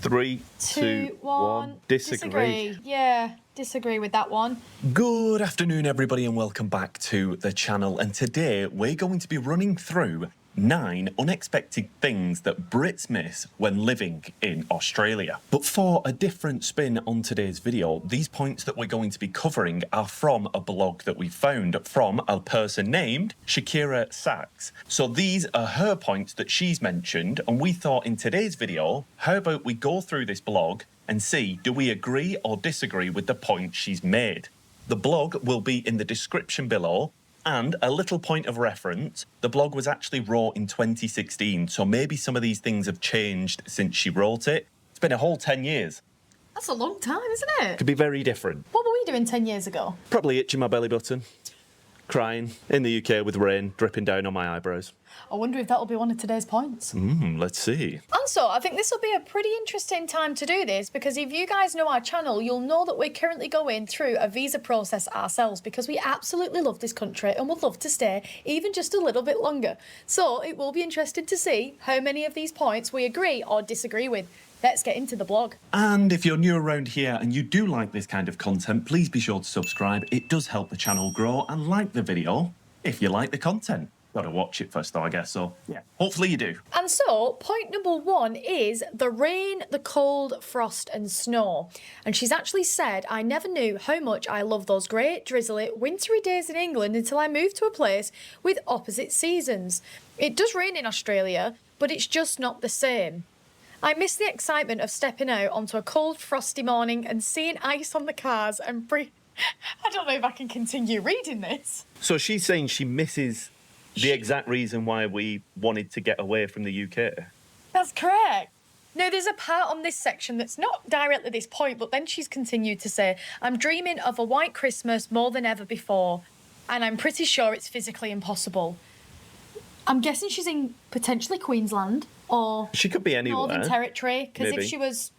Three, two, one. Disagree. Yeah, disagree with that one. Good afternoon, everybody, and welcome back to the channel. And today we're going to be running through 9 unexpected things that Brits miss when living in Australia. But for a different spin on today's video, these points that we're going to be covering are from a blog that we found from a person named Shakira Sachs. So these are her points that she's mentioned, and we thought in today's video, how about we go through this blog and see, do we agree or disagree with the point she's made? The blog will be in the description below. And a little point of reference, the blog was actually wrote in 2016, so maybe some of these things have changed since she wrote it. It's been a whole 10 years. That's a long time, isn't it? Could be very different. What were we doing 10 years ago? Probably itching my belly button, crying in the UK with rain dripping down on my eyebrows. I wonder if that'll be one of today's points. Let's see. Also, I think this will be a pretty interesting time to do this because if you guys know our channel, you'll know that we're currently going through a visa process ourselves because we absolutely love this country and would love to stay even just a little bit longer. So it will be interesting to see how many of these points we agree or disagree with. Let's get into the blog. And if you're new around here and you do like this kind of content, please be sure to subscribe. It does help the channel grow, and like the video if you like the content. Gotta watch it first though, I guess, so yeah. Hopefully you do. And so, point number 1 is the rain, the cold, frost and snow. And she's actually said, I never knew how much I love those great, drizzly, wintry days in England until I moved to a place with opposite seasons. It does rain in Australia, but it's just not the same. I miss the excitement of stepping out onto a cold, frosty morning and seeing ice on the cars and I don't know if I can continue reading this. So she's saying she misses the exact reason why we wanted to get away from the UK. That's correct. Now, there's a part on this section that's not directly this point, but then she's continued to say, I'm dreaming of a white Christmas more than ever before, and I'm pretty sure it's physically impossible. I'm guessing she's in potentially Queensland or she could be anywhere. Northern Territory, because Maybe. if she was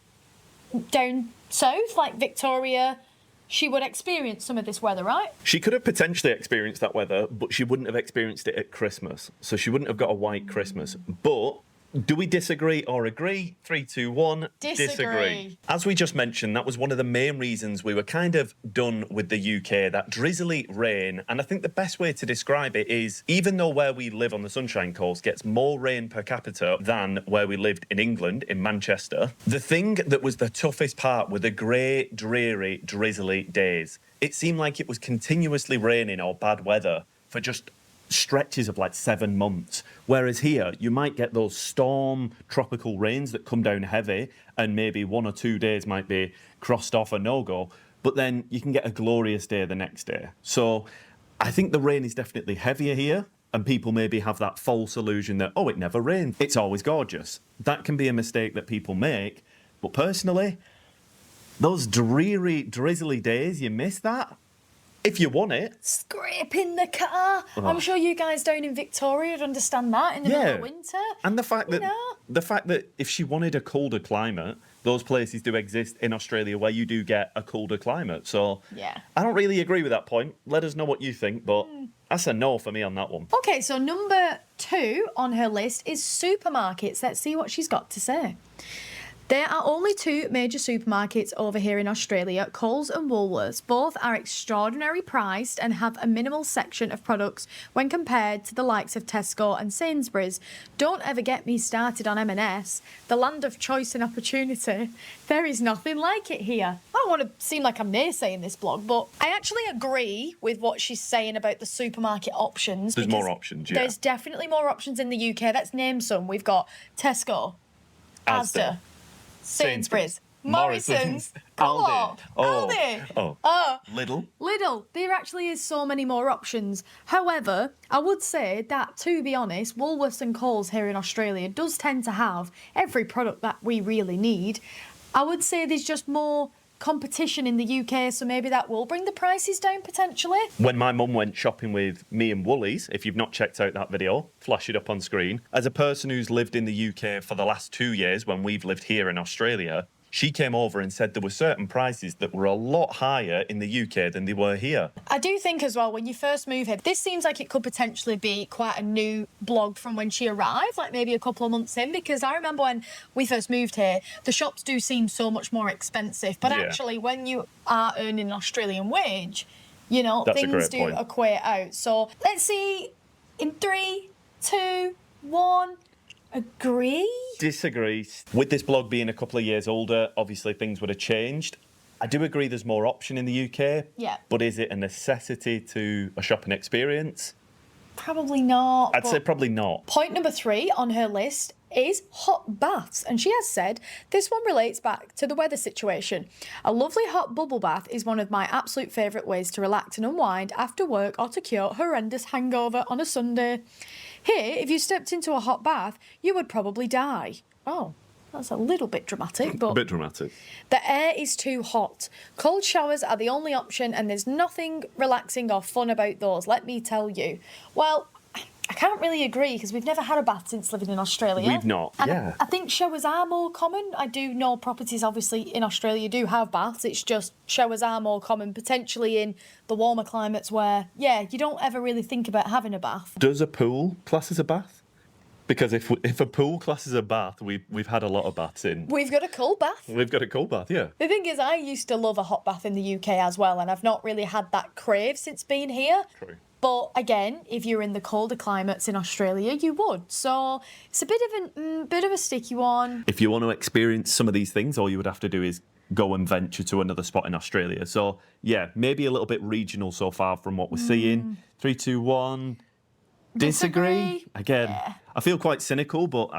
down south, like Victoria, she would experience some of this weather, right? She could have potentially experienced that weather, but she wouldn't have experienced it at Christmas. So she wouldn't have got a white Christmas. But do we disagree or agree? 3, 2, 1. Disagree. As we just mentioned, that was one of the main reasons we were kind of done with the UK, that drizzly rain. And I think the best way to describe it is, even though where we live on the Sunshine Coast gets more rain per capita than where we lived in England, in Manchester, the thing that was the toughest part were the grey, dreary, drizzly days. It seemed like it was continuously raining or bad weather for just stretches of like 7 months, whereas here you might get those storm tropical rains that come down heavy and maybe 1 or 2 days might be crossed off a no-go, but then you can get a glorious day the next day. So I think the rain is definitely heavier here, and people maybe have that false illusion that, oh, it never rains, it's always gorgeous. That can be a mistake that people make, but personally, those dreary, drizzly days, you miss that. If you want it. Scraping the car. Oh. I'm sure you guys down in Victoria would understand that in the middle of winter. And the fact that if she wanted a colder climate, those places do exist in Australia where you do get a colder climate. So yeah, I don't really agree with that point. Let us know what you think, but that's a no for me on that one. Okay, so number 2 on her list is supermarkets. Let's see what she's got to say. There are only 2 major supermarkets over here in Australia, Coles and Woolworths. Both are extraordinarily priced and have a minimal section of products when compared to the likes of Tesco and Sainsbury's. Don't ever get me started on M&S, the land of choice and opportunity. There is nothing like it here. I don't want to seem like I'm naysaying this blog, but I actually agree with what she's saying about the supermarket options. There's more options, yeah. There's definitely more options in the UK. Let's name some. We've got Tesco, Asda, Sainsbury's, Morrison's, Co-op, Aldi, Lidl. There actually is so many more options. However, I would say that, to be honest, Woolworths and Coles here in Australia does tend to have every product that we really need. I would say there's just more competition in the UK, so maybe that will bring the prices down potentially. When my mum went shopping with me and Woolies, if you've not checked out that video, flash it up on screen. As a person who's lived in the UK for the last 2 years when we've lived here in Australia, she came over and said there were certain prices that were a lot higher in the UK than they were here. I do think as well, when you first move here, this seems like it could potentially be quite a new blog from when she arrived, like maybe a couple of months in, because I remember when we first moved here, the shops do seem so much more expensive. But actually, when you are earning an Australian wage, you know, That's things do equate out. So let's see, in 3, 2, 1... Agree? Disagree. With this blog being a couple of years older, obviously things would have changed. I do agree there's more option in the UK. Yeah. But is it a necessity to a shopping experience? Probably not. I'd say probably not. Point number 3 on her list is hot baths. And she has said this one relates back to the weather situation. A lovely hot bubble bath is one of my absolute favourite ways to relax and unwind after work or to cure horrendous hangover on a Sunday. Here, if you stepped into a hot bath, you would probably die. Oh, that's a little bit dramatic, but... A bit dramatic. The air is too hot. Cold showers are the only option, and there's nothing relaxing or fun about those, let me tell you. Well, I can't really agree, because we've never had a bath since living in Australia. We've not, and I think showers are more common. I do know properties, obviously, in Australia do have baths. It's just showers are more common, potentially in the warmer climates where, you don't ever really think about having a bath. Does a pool class as a bath? Because if a pool classes a bath, we've had a lot of baths in. We've got a cold bath. We've got a cold bath, yeah. The thing is, I used to love a hot bath in the UK as well, and I've not really had that crave since being here. True. But again, if you're in the colder climates in Australia, you would. So it's a bit of a sticky one. If you want to experience some of these things, all you would have to do is go and venture to another spot in Australia. So yeah, maybe a little bit regional so far from what we're seeing. 3, 2, 1. Disagree. Again, I feel quite cynical, but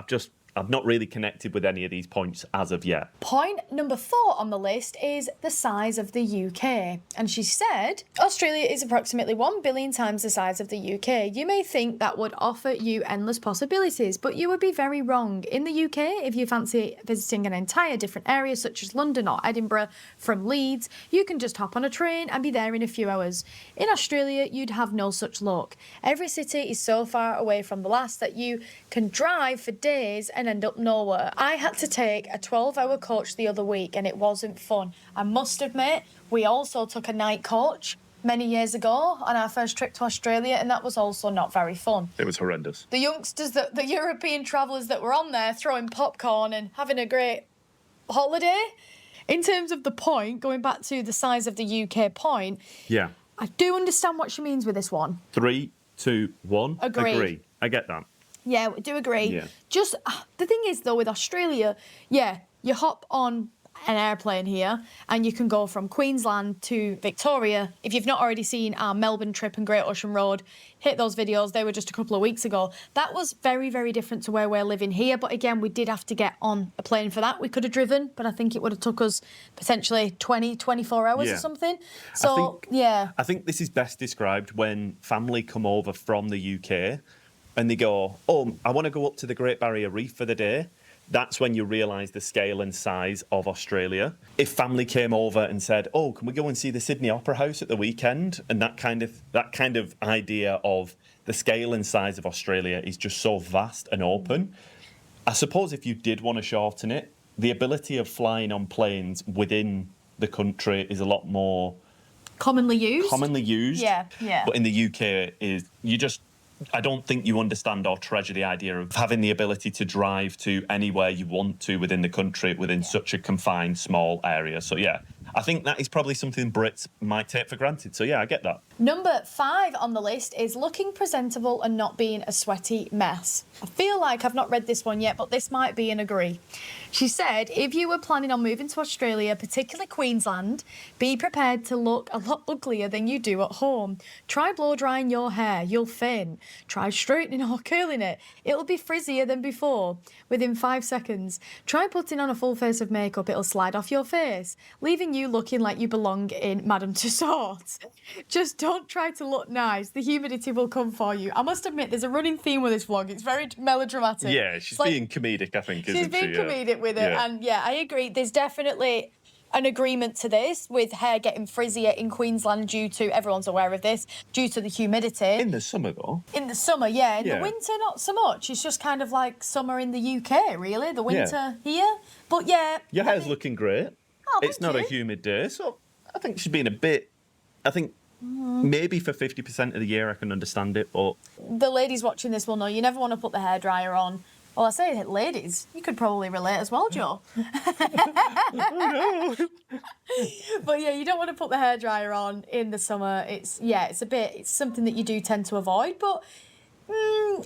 I've not really connected with any of these points as of yet. Point number 4 on the list is the size of the UK. And she said, Australia is approximately 1 billion times the size of the UK. You may think that would offer you endless possibilities, but you would be very wrong. In the UK, if you fancy visiting an entire different area, such as London or Edinburgh from Leeds, you can just hop on a train and be there in a few hours. In Australia, you'd have no such luck. Every city is so far away from the last that you can drive for days and end up nowhere. I had to take a 12-hour coach the other week and it wasn't fun. I must admit, we also took a night coach many years ago on our first trip to Australia, and that was also not very fun. It was horrendous. The youngsters, the European travellers that were on there throwing popcorn and having a great holiday. In terms of the point, going back to the size of the UK point, I do understand what she means with this one. 3, 2, 1. Agree. I get that. Yeah, we do agree. Yeah. Just, the thing is, though, with Australia, you hop on an airplane here and you can go from Queensland to Victoria. If you've not already seen our Melbourne trip and Great Ocean Road, hit those videos. They were just a couple of weeks ago. That was very, very different to where we're living here. But again, we did have to get on a plane for that. We could have driven, but I think it would have took us potentially 20, 24 hours or something. So, I think this is best described when family come over from the UK and they go, oh, I want to go up to the Great Barrier Reef for the day. That's when you realise the scale and size of Australia. If family came over and said, oh, can we go and see the Sydney Opera House at the weekend? And that kind of idea of the scale and size of Australia is just so vast and open. I suppose if you did want to shorten it, the ability of flying on planes within the country is a lot more... Commonly used? Yeah. Yeah. But in the UK, I don't think you understand or treasure the idea of having the ability to drive to anywhere you want to within the country within such a confined, small area. So, I think that is probably something Brits might take for granted. So, I get that. Number 5 on the list is looking presentable and not being a sweaty mess. I feel like I've not read this one yet, but this might be an agree. She said, if you were planning on moving to Australia, particularly Queensland, be prepared to look a lot uglier than you do at home. Try blow drying your hair, you'll faint. Try straightening or curling it. It'll be frizzier than before within 5 seconds. Try putting on a full face of makeup, it'll slide off your face, leaving you looking like you belong in Madame Tussauds. Just don't try to look nice. The humidity will come for you. I must admit, there's a running theme with this vlog. It's very melodramatic. Yeah, she's being comedic, I think, isn't she? She's being comedic with it. Yeah. And I agree. There's definitely an agreement to this with hair getting frizzier in Queensland due to, everyone's aware of this, due to the humidity. In the summer, though. In the summer, In the winter, not so much. It's just kind of like summer in the UK, really. The winter here. But yeah. Your hair's looking great. Oh, It's thank not a you. humid day, so I think she's being a bit. I think maybe for 50% of the year I can understand it, but The ladies watching this will know you never want to put the hairdryer on. Well, I say ladies, you could probably relate as well, Joe. But yeah, you don't want to put the hairdryer on in the summer. It's something that you do tend to avoid. But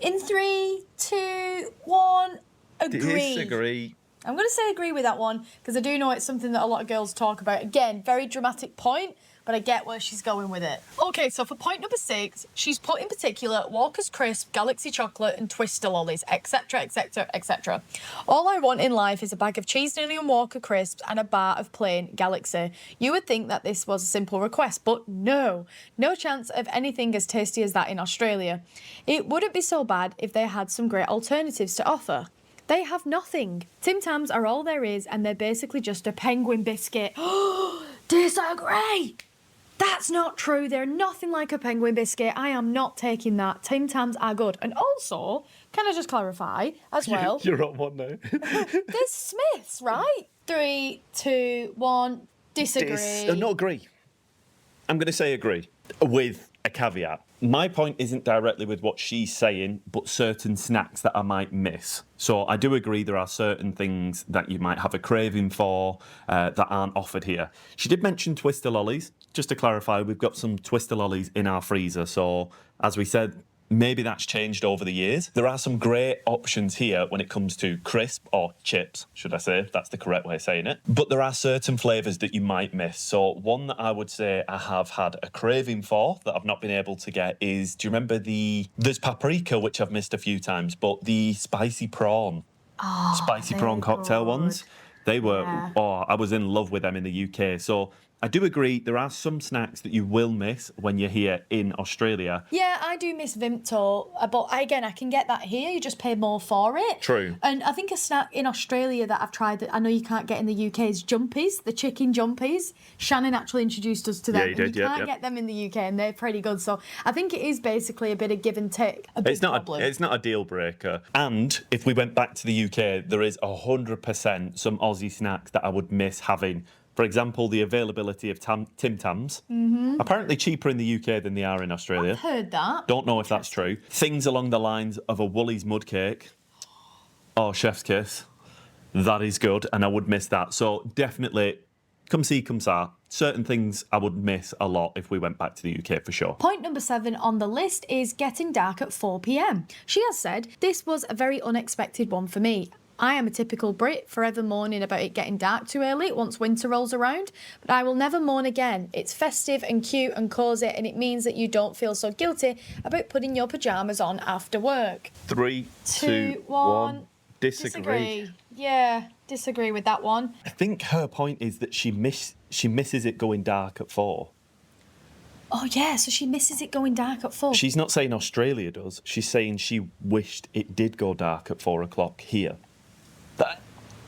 in 3, 2, 1, agree. disagree. I'm going to say agree with that one because I do know it's something that a lot of girls talk about. Again, very dramatic point, but I get where she's going with it. Okay, so for point number 6, she's put in particular Walker's Crisp, Galaxy Chocolate and Twister Lollies, etc, etc, etc. All I want in life is a bag of cheese nilly and Walker Crisps and a bar of plain Galaxy. You would think that this was a simple request, but no. No chance of anything as tasty as that in Australia. It wouldn't be so bad if they had some great alternatives to offer. They have nothing. Tim Tams are all there is, and they're basically just a penguin biscuit. Disagree! That's not true. They're nothing like a penguin biscuit. I am not taking that. Tim Tams are good. And also, can I just clarify as well? You're on one now. There's Smiths, right? 3, 2, 1. Disagree. No, agree. I'm going to say agree with a caveat. My point isn't directly with what she's saying, but certain snacks that I might miss. So I do agree there are certain things that you might have a craving for that aren't offered here. She did mention Twister Lollies. Just to clarify, we've got some Twister Lollies in our freezer. So as we said, maybe that's changed over the years. There are some great options here when it comes to crisp or chips, should I say, if that's the correct way of saying it. But there are certain flavours that you might miss. So one that I would say I have had a craving for that I've not been able to get is, do you remember there's paprika, which I've missed a few times, but the spicy prawn cocktail good. ones, they were, Yeah. I was in love with them in the UK. So I do agree there are some snacks that you will miss when you're here in Australia. Yeah, I do miss Vimto, but again, I can get that here. You just pay more for it. True. And I think a snack in Australia that I've tried that I know you can't get in the UK is jumpies, the chicken jumpies. Shannon actually introduced us to them. Yeah, he did, and you can't get them in the UK, and they're pretty good. So I think it is basically a bit of give and take. It's not a deal breaker. And if we went back to the UK, there is 100% some Aussie snacks that I would miss having. For example, the availability of Tim Tams. Mm-hmm. Apparently cheaper in the UK than they are in Australia. I've heard that. Don't know if that's true. Things along the lines of a Woolies mud cake. Oh, chef's kiss. That is good, and I would miss that. So definitely, come see, come sa. Certain things I would miss a lot if we went back to the UK for sure. Point number 7 on the list is getting dark at 4 p.m. She has said, this was a very unexpected one for me. I am a typical Brit, forever mourning about it getting dark too early once winter rolls around, but I will never mourn again. It's festive and cute and cosy, and it means that you don't feel so guilty about putting your pyjamas on after work. 3, 2, 1. Disagree. Yeah, disagree with that one. I think her point is that she misses it going dark at 4. Oh yeah, so she misses it going dark at 4. She's not saying Australia does. She's saying she wished it did go dark at 4 o'clock here.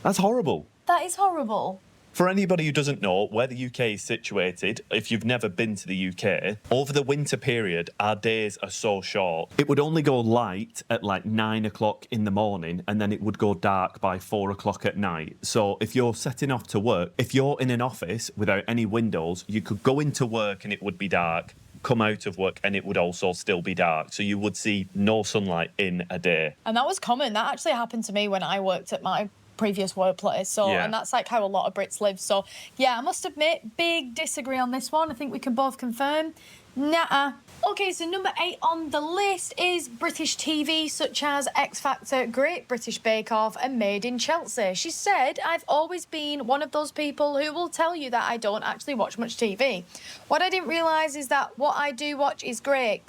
That's horrible. That is horrible. For anybody who doesn't know where the UK is situated, if you've never been to the UK, over the winter period, our days are so short. It would only go light at like 9 o'clock in the morning, and then it would go dark by 4 o'clock at night. So if you're setting off to work, if you're in an office without any windows, you could go into work and it would be dark, come out of work and it would also still be dark. So you would see no sunlight in a day. And that was common. That actually happened to me when I worked at my previous workplace. So, Yeah. and that's like how a lot of Brits live. So, yeah, I must admit, big disagree on this one. I think we can both confirm. Nah. Okay, so number 8 on the list is British TV, such as X Factor, Great British Bake Off, and Made in Chelsea. She said, I've always been one of those people who will tell you that I don't actually watch much TV. What I didn't realise is that what I do watch is great,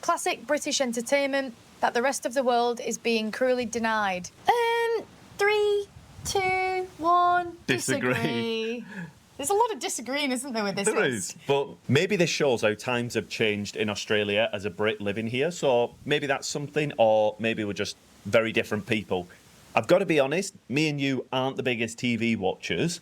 classic British entertainment that the rest of the world is being cruelly denied. 3, 2, 1. Disagree. There's a lot of disagreeing, isn't there, with this There list? is, but maybe this shows how times have changed in Australia as a Brit living here. So maybe that's something, or maybe we're just very different people. I've got to be honest, me and you aren't the biggest TV watchers,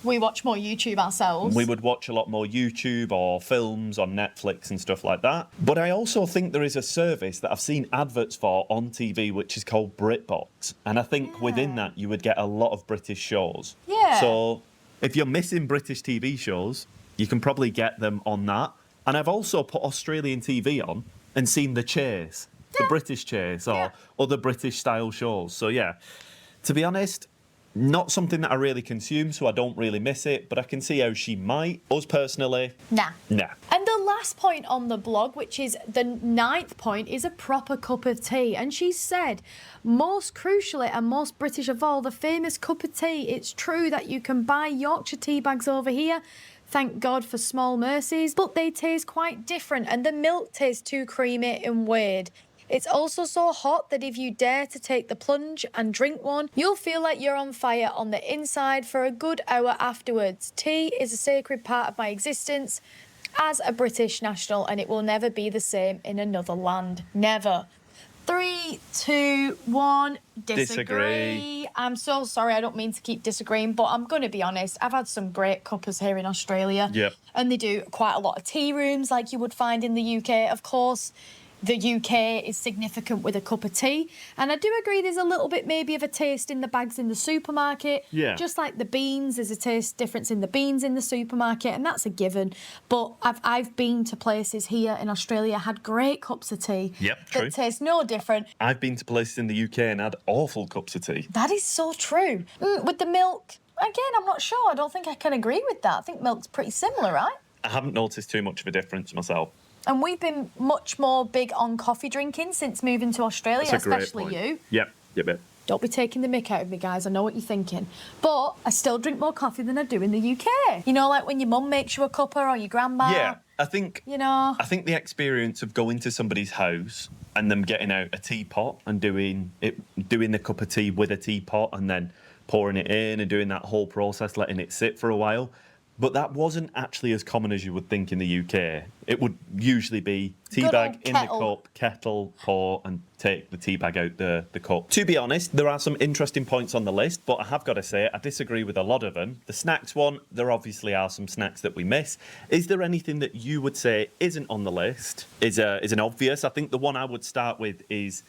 We watch more YouTube ourselves. We would watch a lot more YouTube or films on Netflix and stuff like that. But I also think there is a service that I've seen adverts for on TV, which is called BritBox. And I think within that, you would get a lot of British shows. Yeah. So if you're missing British TV shows, you can probably get them on that. And I've also put Australian TV on and seen The Chase, the British Chase, or other British style shows. So yeah, to be honest, not something that I really consume, so I don't really miss it, but I can see how she might. Us personally, Nah. nah. And the last point on the blog, which is the 9th point, is a proper cup of tea. And she said, most crucially and most British of all, the famous cup of tea. It's true that you can buy Yorkshire tea bags over here. Thank God for small mercies, but they taste quite different and the milk tastes too creamy and weird. It's also so hot that if you dare to take the plunge and drink one, you'll feel like you're on fire on the inside for a good hour afterwards. Tea is a sacred part of my existence as a British national, and it will never be the same in another land. Never. 3, 2, 1, disagree. I'm so sorry, I don't mean to keep disagreeing, but I'm going to be honest. I've had some great cuppers here in Australia. Yep. And they do quite a lot of tea rooms like you would find in the UK, of course. The UK is significant with a cup of tea. And I do agree there's a little bit maybe of a taste in the bags in the supermarket. Yeah. Just like the beans, there's a taste difference in the beans in the supermarket, and that's a given. But I've been to places here in Australia, had great cups of tea. Yep, true. That taste no different. I've been to places in the UK and had awful cups of tea. That is so true. With the milk, again, I'm not sure. I don't think I can agree with that. I think milk's pretty similar, right? I haven't noticed too much of a difference myself. And we've been much more big on coffee drinking since moving to Australia, That's a great especially point. you. Yep. Don't be taking the mick out of me, guys. I know what you're thinking. But I still drink more coffee than I do in the UK. You know, like when your mum makes you a cuppa or your grandma. Yeah, I think the experience of going to somebody's house and them getting out a teapot and doing the cup of tea with a teapot and then pouring it in and doing that whole process, letting it sit for a while. But that wasn't actually as common as you would think in the UK. It would usually be tea Good bag old in kettle. the cup, kettle, pour, and take the tea bag out the cup. To be honest, there are some interesting points on the list, but I have got to say I disagree with a lot of them. The snacks one, there obviously are some snacks that we miss. Is there anything that you would say isn't on the list? Is an obvious? I think the one I would start with is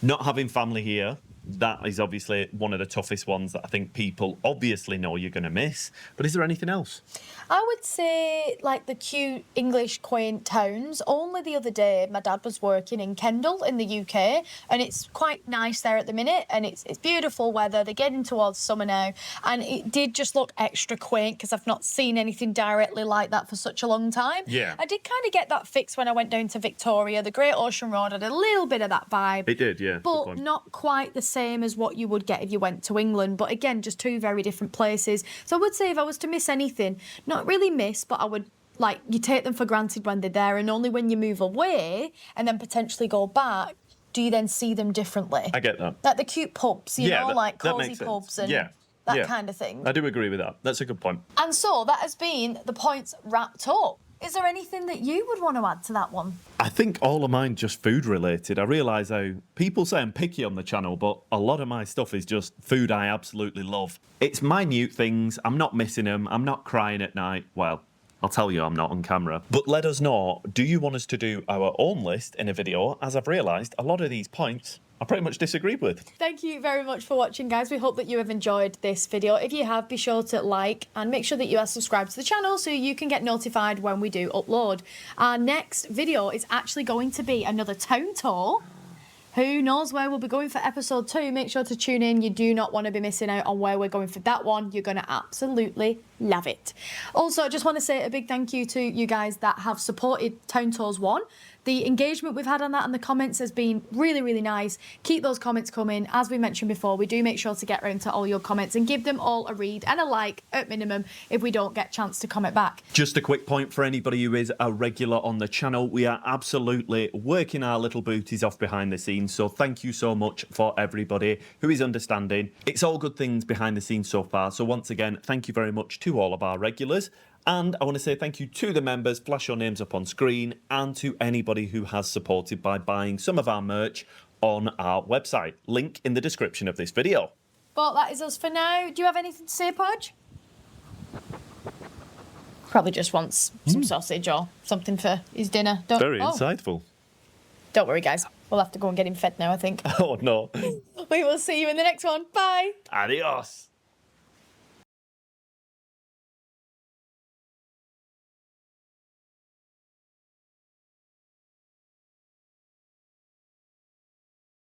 not having family here. That is obviously one of the toughest ones that I think people obviously know you're going to miss. But is there anything else? I would say, like, the cute English quaint towns. Only the other day, my dad was working in Kendal in the UK, and it's quite nice there at the minute, and it's beautiful weather. They're getting towards summer now, and it did just look extra quaint because I've not seen anything directly like that for such a long time. Yeah. I did kind of get that fix when I went down to Victoria. The Great Ocean Road had a little bit of that vibe. It did, yeah. But not quite the same as what you would get if you went to England. But again, just two very different places. So I would say if I was to miss anything, not really miss, but I would, like, you take them for granted when they're there, and only when you move away and then potentially go back do you then see them differently. I get that. Like the cute pubs, you know, like that cosy makes sense. pubs and that kind of thing. I do agree with that. That's a good point. And so that has been the points wrapped up. Is there anything that you would want to add to that one? I think all of mine just food related. I realise how people say I'm picky on the channel, but a lot of my stuff is just food I absolutely love. It's minute things. I'm not missing them. I'm not crying at night. Well, I'll tell you I'm not on camera. But let us know, do you want us to do our own list in a video? As I've realised, a lot of these points I pretty much disagreed with. Thank you very much for watching, guys. We hope that you have enjoyed this video. If you have, be sure to like and make sure that you are subscribed to the channel so you can get notified when we do upload. Our next video is actually going to be another town tour. Who knows where we'll be going for episode 2? Make sure to tune in. You do not want to be missing out on where we're going for that one. You're going to absolutely love it. Also, I just want to say a big thank you to you guys that have supported Town Tours 1. The engagement we've had on that and the comments has been really, really nice. Keep those comments coming. As we mentioned before, we do make sure to get around to all your comments and give them all a read and a like at minimum if we don't get a chance to comment back. Just a quick point for anybody who is a regular on the channel. We are absolutely working our little booties off behind the scenes. So thank you so much for everybody who is understanding. It's all good things behind the scenes so far. So once again, thank you very much to all of our regulars. And I want to say thank you to the members, flash your names up on screen, and to anybody who has supported by buying some of our merch on our website. Link in the description of this video. But that is us for now. Do you have anything to say, Podge? Probably just wants some sausage or something for his dinner. Very insightful. Don't worry, guys. We'll have to go and get him fed now, I think. Oh, no. We will see you in the next one. Bye. Adios.